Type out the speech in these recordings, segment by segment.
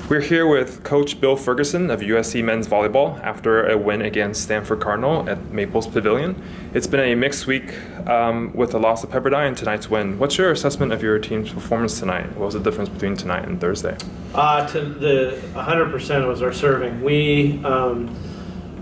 We're here with Coach Bill Ferguson of USC Men's Volleyball after a win against Stanford Cardinal at Maples Pavilion. It's been a mixed week with the loss of Pepperdine and tonight's win. What's your assessment of your team's performance tonight? What was the difference between tonight and Thursday? To the 100% was our serving. We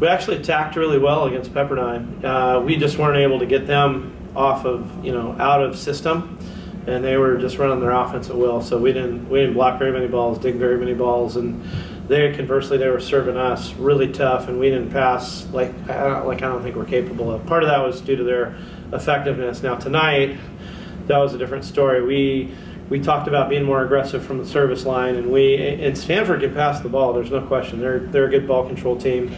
actually attacked really well against Pepperdine. We just weren't able to get them off of, out of system. And they were just running their offense at will. So we didn't block very many balls, dig very many balls, and conversely they were serving us really tough, and we didn't pass like I don't think we're capable of. Part of that was due to their effectiveness. Now tonight, that was a different story. We talked about being more aggressive from the service line, and Stanford can pass the ball. There's no question. They're a good ball control team.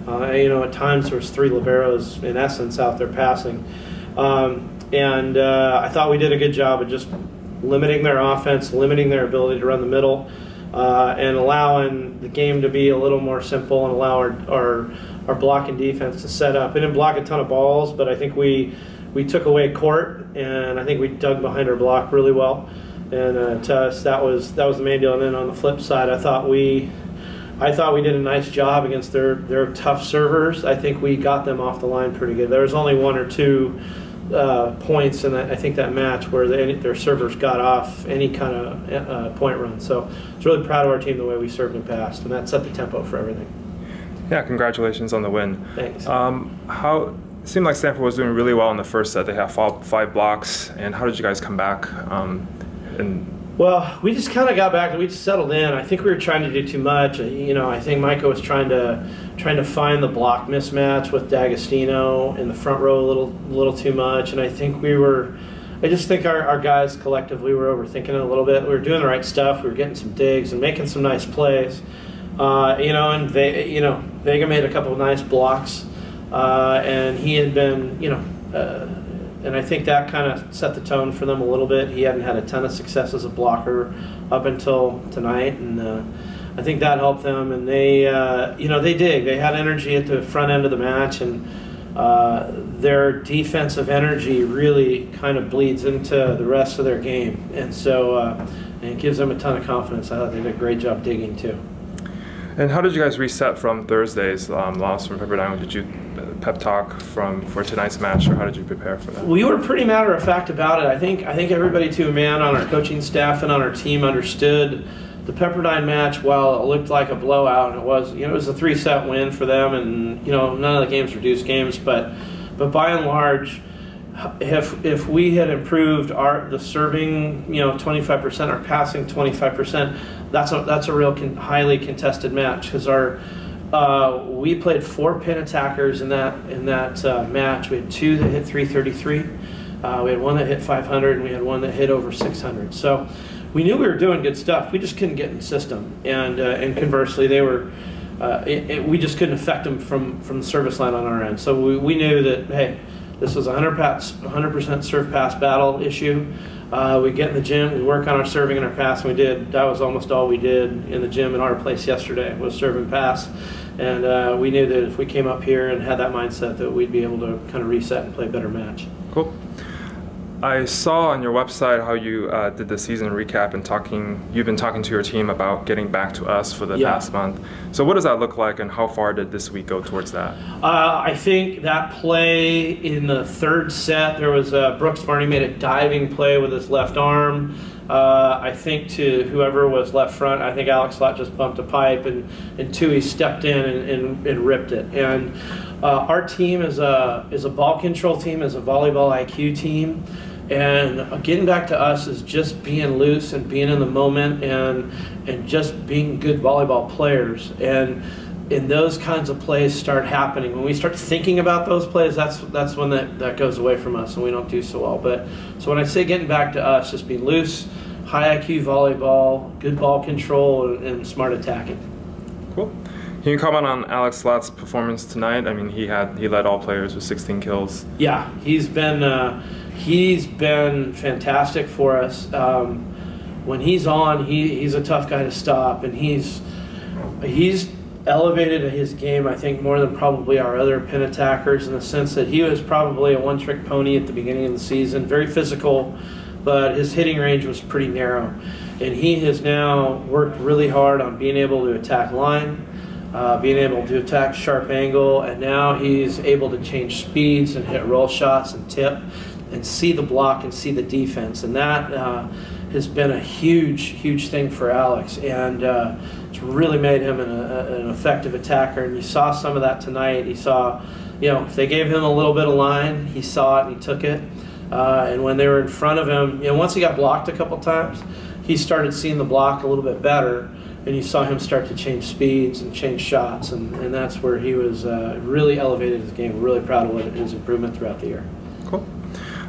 At times there was 3 liberos in essence out there passing. And I thought we did a good job of just limiting their offense, limiting their ability to run the middle, and allowing the game to be a little more simple and allow our blocking defense to set up. We didn't block a ton of balls, but I think we took away court, and I think we dug behind our block really well. And to us, that was the main deal. And then on the flip side, I thought we did a nice job against their tough servers. I think we got them off the line pretty good. There was only 1 or 2 points in I think that match where their servers got off any kind of point run. So I was really proud of our team the way we served and passed, and that set the tempo for everything. Yeah, congratulations on the win. Thanks. It seemed like Stanford was doing really well in the first set. They had 5 blocks, and how did you guys come back? Well, we just kind of got back and we just settled in. I think we were trying to do too much. I think Micah was trying to find the block mismatch with D'Agostino in the front row a little too much, and I just think our guys collectively were overthinking it a little bit. We were doing the right stuff. We were getting some digs and making some nice plays. And Vega made a couple of nice blocks, and he had been, and I think that kind of set the tone for them a little bit. He hadn't had a ton of success as a blocker up until tonight, and I think that helped them. And they dig. They had energy at the front end of the match, and their defensive energy really kind of bleeds into the rest of their game. And so and it gives them a ton of confidence. I thought they did a great job digging too. And how did you guys reset from Thursday's loss from Pepperdine? Did you pep talk for tonight's match, or how did you prepare for that? We were pretty matter of fact about it. I think everybody to a man on our coaching staff and on our team understood the Pepperdine match. While it looked like a blowout, and it was a 3-set win for them, and none of the games were deuce games, but by and large, if we had improved the serving 25%, our passing 25%, that's a real had contested match, because we played 4 pin attackers in that match. We had 2 that hit 333, we had 1 that hit 500, and we had 1 that hit over 600. So we knew we were doing good stuff. We just couldn't get in the system, and conversely, they were. We just couldn't affect them from the service line on our end. So we knew that, hey, this was a 100% serve pass battle issue. We get in the gym, we work on our serving and our pass, and that was almost all we did in the gym in our place yesterday, was serve and pass. And we knew that if we came up here and had that mindset, that we'd be able to kind of reset and play a better match. Cool. I saw on your website how you did the season recap and you've been talking to your team about getting back to us for the past month. So what does that look like, and how far did this week go towards that? I think that play in the 3rd set, there was Brooks Varney made a diving play with his left arm. I think to whoever was left front, I think Alex Slott just bumped a pipe, and Tui stepped in and ripped it. And our team is a ball control team, is a volleyball IQ team. And getting back to us is just being loose and being in the moment and just being good volleyball players. And those kinds of plays start happening. When we start thinking about those plays, that's when that goes away from us and we don't do so well. But so when I say getting back to us, just being loose, high IQ volleyball, good ball control, and smart attacking. Cool. Can you comment on Alex Slott's performance tonight? I mean, he led all players with 16 kills. Yeah, he's been fantastic for us. When he's on, he's a tough guy to stop, and he's elevated his game, I think, more than probably our other pin attackers, in the sense that he was probably a one-trick pony at the beginning of the season, very physical, but his hitting range was pretty narrow. And he has now worked really hard on being able to attack line, being able to attack sharp angle, and now he's able to change speeds and hit roll shots and tip and see the block and see the defense. And that has been a huge thing for Alex, and it's really made him an effective attacker. And you saw some of that tonight. He saw, if they gave him a little bit of line, he saw it and he took it. And when they were in front of him, once he got blocked a couple times, he started seeing the block a little bit better, and you saw him start to change speeds and change shots, and that's where he was really elevated his game. We're really proud of his improvement throughout the year. Cool.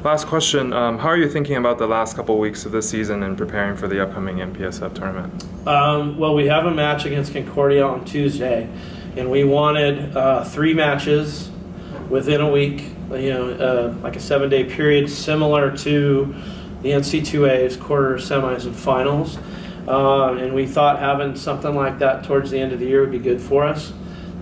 Last question, how are you thinking about the last couple weeks of the season and preparing for the upcoming MPSF tournament? Well, we have a match against Concordia on Tuesday, and we wanted 3 matches within a week, like a 7-day period, similar to the NC2A's quarters, semis, and finals. And we thought having something like that towards the end of the year would be good for us.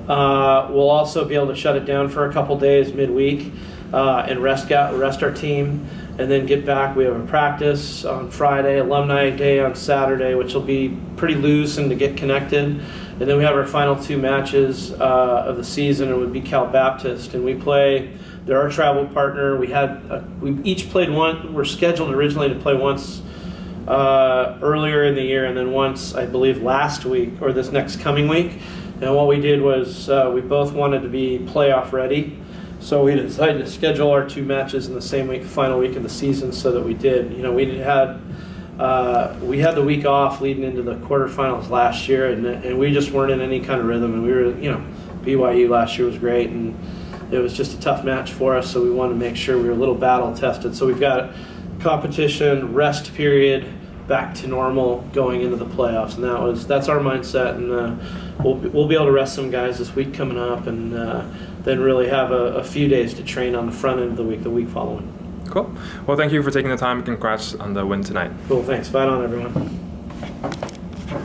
We'll also be able to shut it down for a couple days midweek and rest our team, and then get back. We have a practice on Friday, Alumni Day on Saturday, which will be pretty loose and to get connected. And then we have our final 2 matches of the season, and it would be Cal Baptist, and we play. They're our travel partner. We each played one. We're scheduled originally to play once earlier in the year, and then once, I believe, last week or this next coming week. And what we did was we both wanted to be playoff ready, so we decided to schedule our 2 matches in the same week, final week of the season, so that we did. We had the week off leading into the quarterfinals last year, and we just weren't in any kind of rhythm. And we were, BYU last year was great, and it was just a tough match for us, so we wanted to make sure we were a little battle tested. So we've got competition, rest period, back to normal going into the playoffs, and that's our mindset. And we'll be able to rest some guys this week coming up, and then really have a few days to train on the front end of the week following. Cool. Well, thank you for taking the time. Congrats on the win tonight. Cool. Thanks. Fight on, everyone.